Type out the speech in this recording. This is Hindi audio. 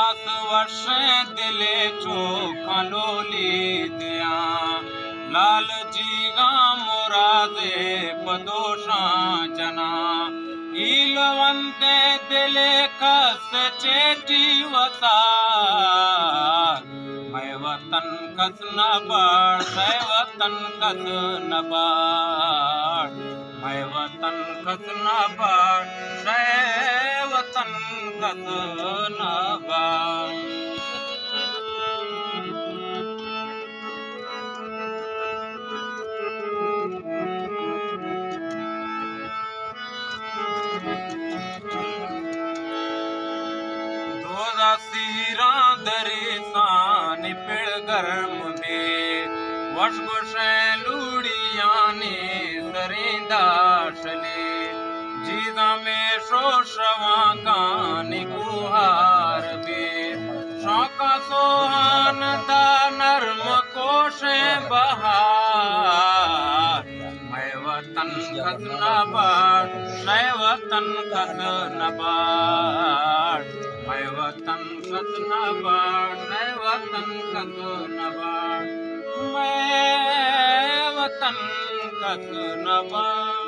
दास वर्ष दिले चोखा लोली दिया लाल जी गा मोराजे पदोषा जना ईलवंते दिले कस चेटी वसा मैं वतन कस न बाढ़ मैं वतन कस न बाढ़ मैं वतन कस न बाढ़ मैं वतन कस न बाढ़ सीरा दरे सान पिड़ गर्म में वर्ष गुशे लूड़िया ने सरेंदा शले जीजा में शोशवा कान कुहार बे शौका सोहान दा नर्म कोशे बहार मैं वतन कस न बाढ़ मैं वतन कस न बाढ़ मैं वतन कस न बाढ़ मैं वतन कस न बाढ़ मैं वतन कस न बाढ़।